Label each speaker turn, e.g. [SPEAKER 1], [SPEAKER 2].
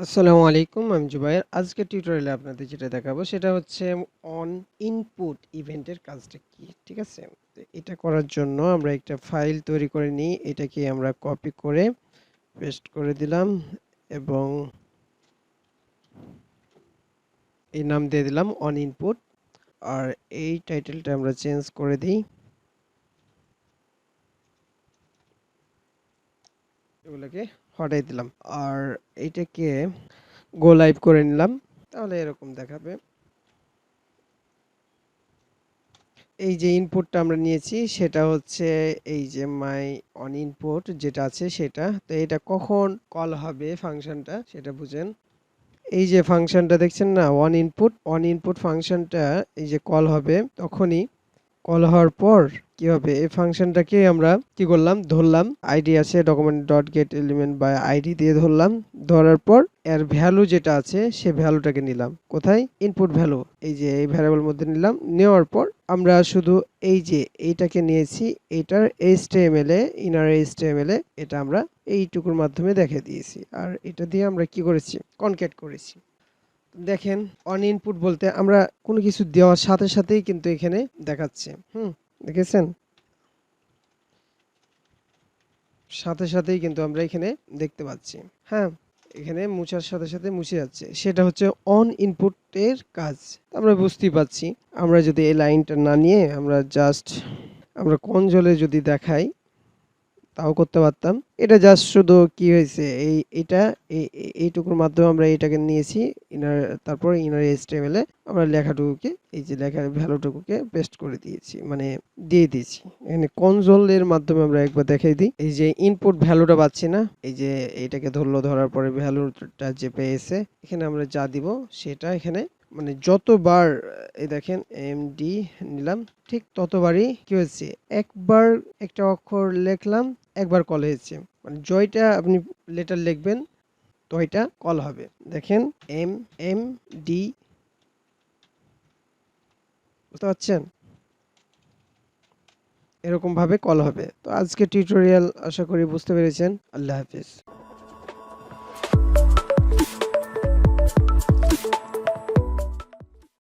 [SPEAKER 1] আসসালামু আলাইকুম, আমি জুবাইর। আজকের টিউটোরিয়ালে আপনাদের যেটা দেখাবো সেটা হচ্ছে অন ইনপুট ইভেন্টের কাজটা কি, ঠিক আছে? তো এটা করার জন্য আমরা একটা ফাইল তৈরি করে নিই। এটাকে আমরা কপি করে পেস্ট করে দিলাম এবং এই নাম দিয়ে দিলাম অন ইনপুট। আর এই টাইটেলটা আমরা চেঞ্জ করে দিই, এগুলোকে হটাই দিলাম। আর এইটাকে গো লাইভ করে নিলাম, তাহলে এরকম দেখাবে। এই যে ইনপুটটা আমরা নিয়েছি সেটা হচ্ছে এই যে মাই অন ইনপুট যেটা আছে সেটা। তো এটা কখন কল হবে ফাংশনটা সেটা বুঝেন। এই যে ফাংশনটা দেখছেন না, অন ইনপুট ফাংশনটা এই যে কল হবে তখনই, কল হওয়ার পর কি হবে, এই ফাংশনটাকে আমরা কি করলাম, ধরলাম। আইডি আছে ডকুমেন্ট ডট গেট এলিমেন্ট বা আইডি দিয়ে ধরলাম। ধরার পর এর ভ্যালু যেটা আছে সে ভ্যালুটাকে নিলাম কোথায়, ইনপুট ভ্যালু, এই যে এই ভ্যারিয়েবল মধ্যে নিলাম। নেওয়ার পর আমরা শুধু এই যে এইটাকে নিয়েছি, এটার এইচটিএমএল এ, ইনার এইচটিএমএল এ এটা আমরা এইটুকুর মাধ্যমে দেখে দিয়েছি। আর এটা দিয়ে আমরা কি করেছি, কনক্যাট করেছি। দেখেন, অন ইনপুট বলতে আমরা কোনো কিছু দেওয়ার সাথে সাথেই কিন্তু এখানে দেখাচ্ছে। দেখেছেন, সাথে সাথেই কিন্তু আমরা এখানে দেখতে পাচ্ছি। হ্যাঁ, এখানে মুছার সাথে সাথে মুছে যাচ্ছে, সেটা হচ্ছে অন ইনপুটের কাজ। আমরা বুঝতেই পাচ্ছি। আমরা যদি এই লাইনটা না নিয়ে আমরা জাস্ট আমরা কনজোলে যদি দেখাই তাও করতে পারতাম। এটা জাস্ট শুধু কি হয়েছে, এটা এইটুকুর মাধ্যমে আমরা এটাকে নিয়েছি ইনার, তারপর ইনার এইচটিএমএল এ আমরা লেখাটুকুকে, এই যে লেখার ভ্যালুটুকুকে পেস্ট করে দিয়েছি, মানে দিয়ে দিয়েছি। এখানে কনসোলের মাধ্যমে আমরা একবার দেখাই দিই। এই যে ইনপুট ভ্যালুটা পাচ্ছি না, এই যে এটাকে ধরলো, ধরার পরে ভ্যালুটা যে পেয়েছে, এখানে আমরা যা দিব সেটা এখানে, মানে যতবার এই দেখেন এমডি নিলাম ঠিক ততবারই কি হয়েছে, একবার একটা অক্ষর লিখলাম, একবার কল হয়েছে। মানে জয়টা আপনি লেটার লিখবেন তো এটা কল হবে। দেখেন এম এম ডি, বুঝতে পারছেন? এরকম ভাবে কল হবে। তো আজকে টিউটোরিয়াল আশা করি বুঝতে পেরেছেন। আল্লাহ হাফেজ।